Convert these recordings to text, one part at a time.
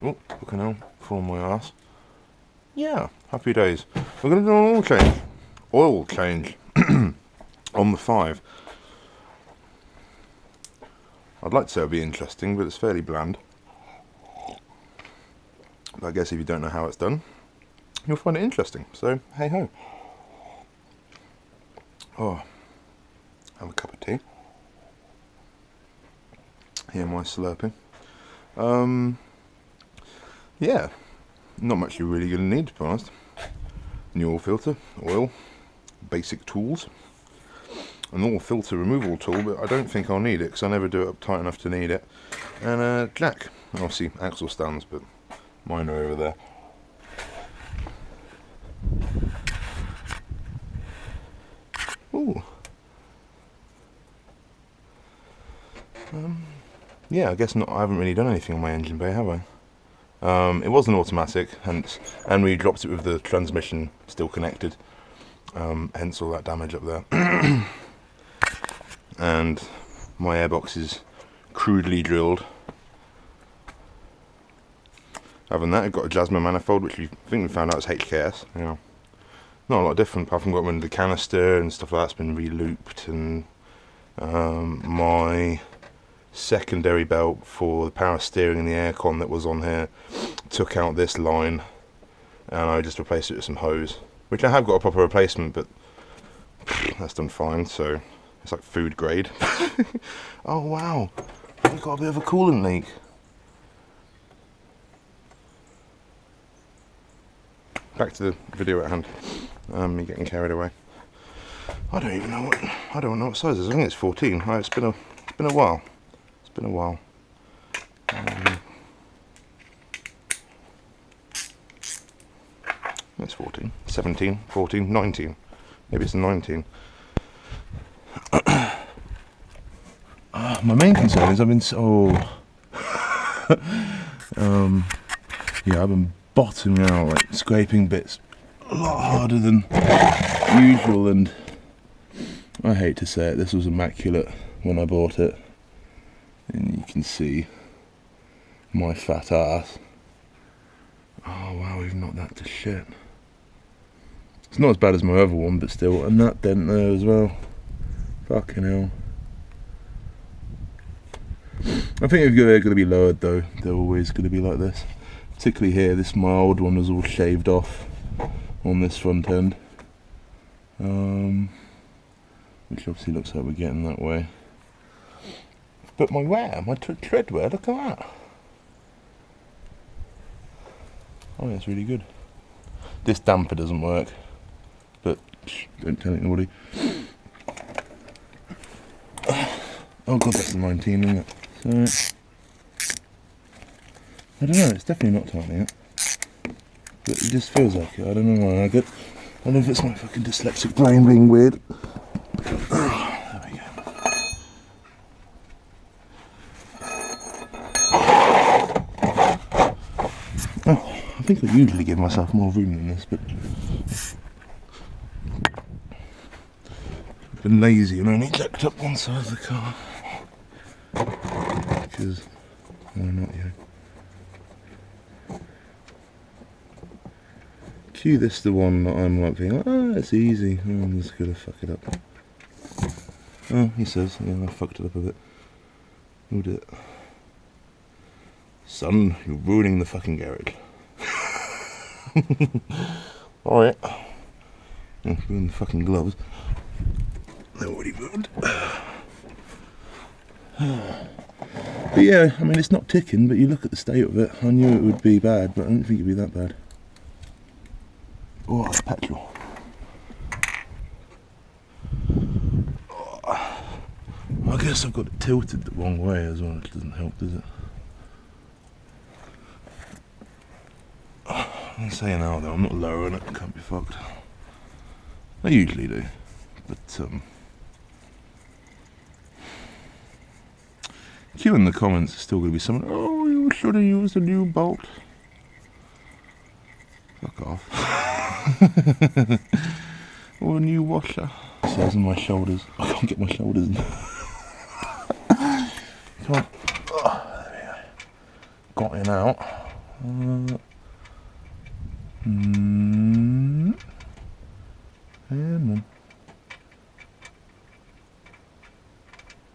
Oh, fucking hell, fall on my ass. Yeah, happy days. We're going to do an oil change. Oil change. On the 5. I'd like to say it'll be interesting, but it's fairly bland. But I guess if you don't know how it's done, you'll find it interesting. So, hey ho. Oh, have a cup of tea. Hear my slurping. Yeah, not much you're really going to need, to be honest. New oil filter, oil, basic tools, an oil filter removal tool, but I don't think I'll need it because I never do it up tight enough to need it, and a jack, obviously axle stands, but mine are over there. Ooh. Yeah, I guess not. I haven't really done anything on my engine bay, have I? It was an automatic, and we dropped it with the transmission still connected, hence all that damage up there. And my airbox is crudely drilled. Other than that, I've got a Jasmine manifold, which I think we found out is HKS. Yeah, not a lot different, apart from got when the canister and stuff like that's been re-looped, and my secondary belt for the power steering and the aircon that was on here took out this line, and I just replaced it with some hose, which I have got a proper replacement, but that's done fine, so it's like food grade. Oh wow, we've got a bit of a coolant leak. Back to the video at hand. Me getting carried away. I don't know what size it is. I think it's 14. It's been a while. It's been a while. It's 14, 17, 14, 19. Maybe it's a 19. My main concern is I've been yeah, I've been bottoming out, like scraping bits a lot harder than usual, and I hate to say it, this was immaculate when I bought it, and you can see my fat ass. Oh wow, we've knocked that to shit. It's not as bad as my other one, but still, and that dent there as well. Fucking hell. I think if they're going to be lowered though, they're always going to be like this. Particularly here, this my old one was all shaved off on this front end. Which obviously looks like we're getting that way. But my wear, my tread wear, look at that. Oh, that's really good. This damper doesn't work, but shh, don't tell anybody. Oh god, that's a 19, isn't it? So, I don't know, it's definitely not tightening it. But it just feels like it, I don't know why. I don't know if it's my fucking dyslexic brain being weird. There we go. Oh, I think I usually give myself more room than this, but I've been lazy and only jacked up one side of the car. Because, why not, yeah. Cue this the one that I'm like thinking, oh, it's easy, I'm just gonna fuck it up. Oh, he says, yeah, I fucked it up a bit. Who did it? Son, you're ruining the fucking garage. Alright. Ruin the fucking gloves. They're already ruined. But yeah, I mean, it's not ticking, but you look at the state of it, I knew it would be bad, but I didn't think it'd be that bad. Oh, it's petrol. Oh, I guess I've got it tilted the wrong way as well, which doesn't help, does it? I'm saying now though, I'm not lowering it, can't be fucked. I usually do, but Q in the comments is still going to be someone, oh, you should have used a new bolt. Fuck off. Or a new washer. It says on my shoulders. I can't get my shoulders in. Come on. Oh, there we go. Got in out. Come on.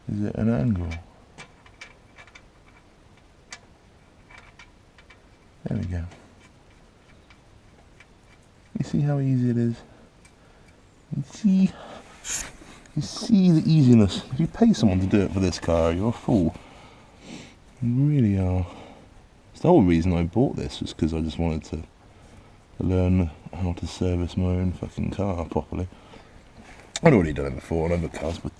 Is it an angle? There we go. You see how easy it is? You see the easiness. If you pay someone to do it for this car, you're a fool. You really are. It's the whole reason I bought this, was because I just wanted to learn how to service my own fucking car properly. I'd already done it before on other cars, but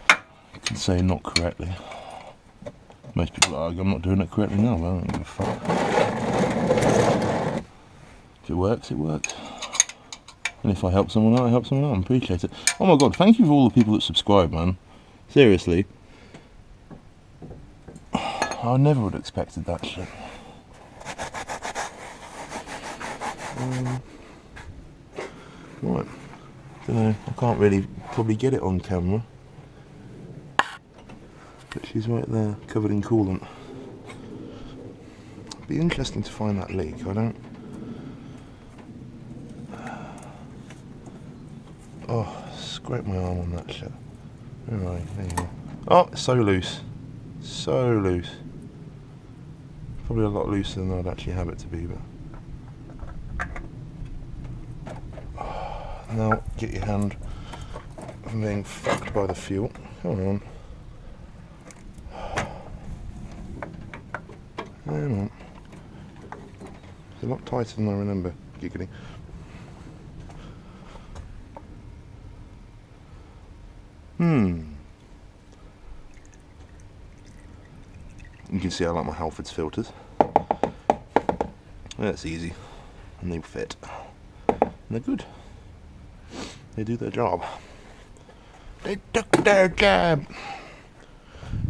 I can say not correctly. Most people argue I'm not doing it correctly now, but I don't give a fuck. If it works, it works. And if I help someone out, I help someone out. I appreciate it. Oh my god, thank you for all the people that subscribe, man. Seriously. I never would have expected that shit. Right. Don't know, I can't really probably get it on camera. But she's right there, covered in coolant. It'd be interesting to find that leak. I don't... Oh, scrape my arm on that shit. Alright, there you go. Oh, it's so loose. So loose. Probably a lot looser than I'd actually have it to be, but... Now, get your hand from being fucked by the fuel. Come on. Hang on. It's a lot tighter than I remember. Giggling. You can see I like my Halfords filters. That's easy. And they fit. And they're good. They do their job. They took their job.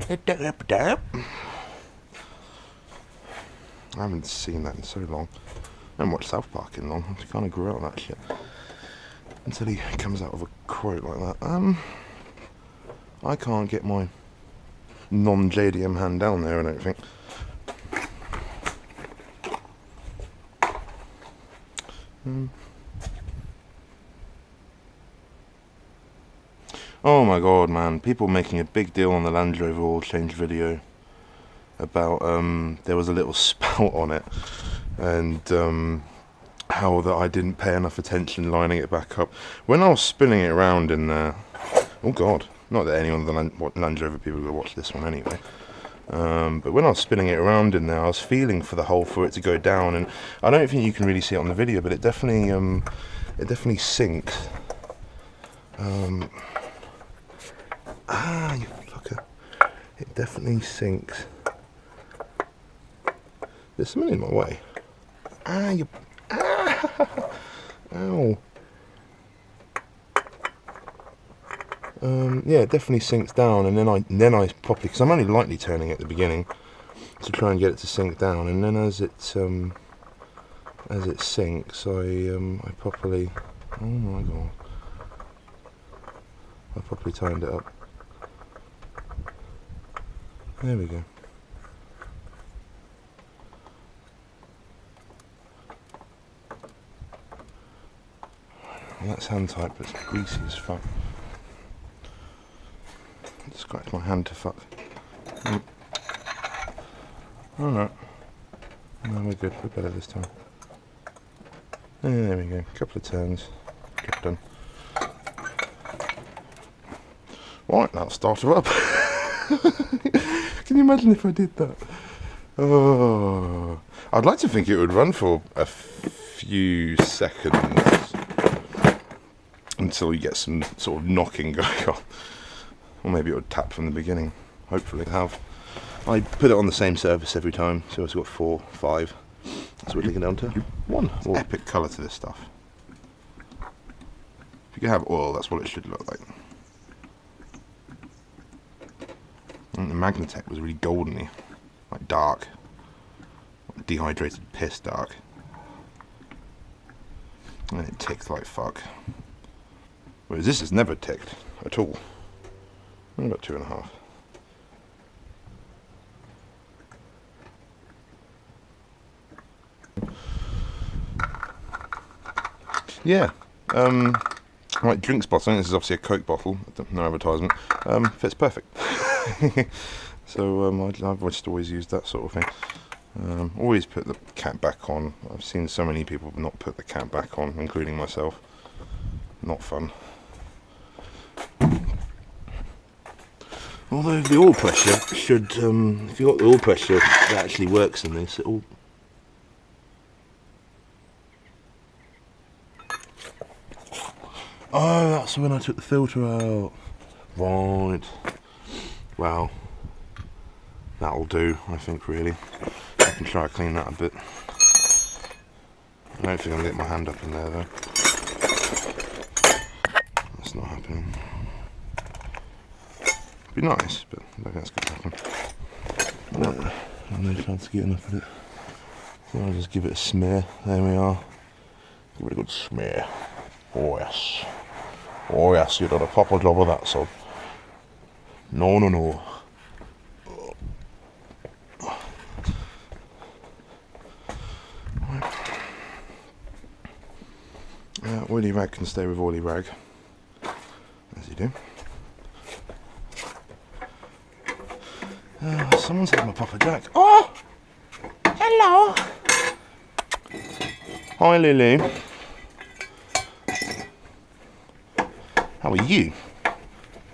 They took their job. I haven't seen that in so long. I haven't watched South Park in long. I kind of grew out of that shit. Until he comes out with a quote like that. I can't get my non-JDM hand down there, I don't think. Oh my god, man. People making a big deal on the Land Rover oil change video about there was a little spout on it, and how that I didn't pay enough attention lining it back up. When I was spinning it around in there, oh god, not that any of the Land Rover people will watch this one anyway, but when I was spinning it around in there, I was feeling for the hole for it to go down, and I don't think you can really see it on the video, but it definitely sinks. You fucker. It definitely sinks. There's something in my way. You... Ow. Yeah, it definitely sinks down, and then I properly, because I'm only lightly turning at the beginning to try and get it to sink down, and then as it sinks, I properly, oh my god, I properly tightened it up. There we go. Well, that's hand tight, but it's greasy as fuck. Scratch my hand to fuck. Alright. No, we're good. We're better this time. There we go. Couple of turns. Job done. Right, that'll start her up. Can you imagine if I did that? Oh, I'd like to think it would run for a few seconds until you get some sort of knocking going on. Or maybe it would tap from the beginning. Hopefully. I put it on the same surface every time, so it's got 4, 5. So we're taking down to 1. Oh, epic colour to this stuff. If you can have oil, that's what it should look like. And the Magnatec was really goldeny, like dark, like dehydrated piss dark. And it ticked like fuck. Whereas this has never ticked at all. About 2.5. yeah, right, drinks bottle. This is obviously a Coke bottle. No advertisement. Fits perfect. So I've just always used that sort of thing. Always put the cap back on. I've seen so many people not put the cap back on, including myself. Not fun. Although the oil pressure should, if you've got the oil pressure that actually works in this, it all. Oh, that's when I took the filter out. Right. Well, that'll do, I think, really. I can try to clean that a bit. I don't think I'm going to get my hand up in there, though. That's not happening. Be nice, but I don't think that's going to happen. No, I've no chance to get enough of it. So I'll just give it a smear. There we are. Give it a good smear. Oh yes. Oh yes, you done a proper job of that, son. No, no, no. Oily rag can stay with oily rag, as you do. Someone's had my Papa Jack. Oh! Hello! Hi, Lily. How are you?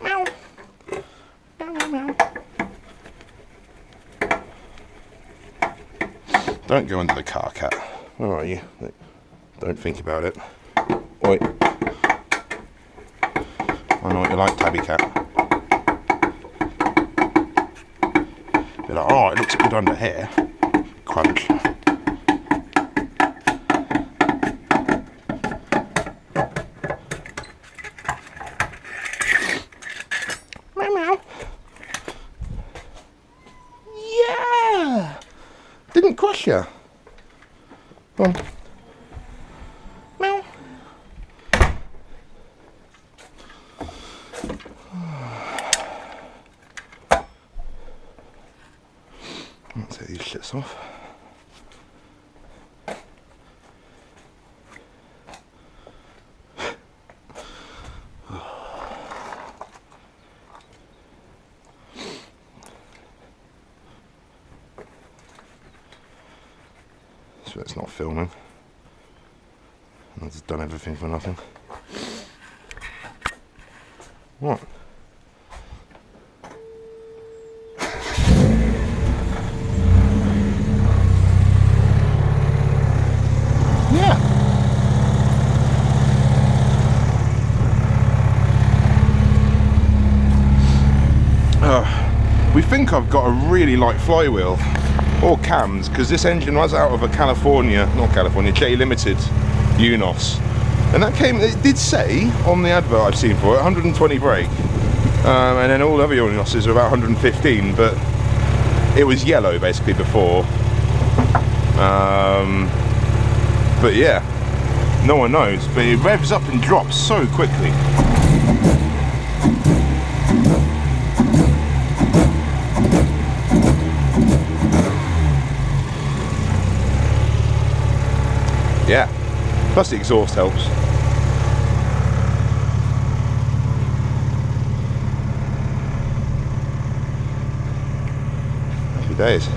Meow. Meow, meow, meow. Don't go under the car, cat. Where are you? Don't think about it. Oi. I know what you like, tabby cat. Be like, oh, it looks good under here. Crunch. Meow meow. Yeah! Didn't crush you. Go on. Meow. Let's take these shits off. So it's not filming. I've just done everything for nothing. What? We think I've got a really light flywheel or cams, because this engine was out of a J Limited Eunos, and that came, it did say on the advert I've seen for it 120 brake, and then all other Eunoses are about 115, but it was yellow basically before, but yeah, no one knows, but it revs up and drops so quickly. Yeah, plus the exhaust helps. Happy days.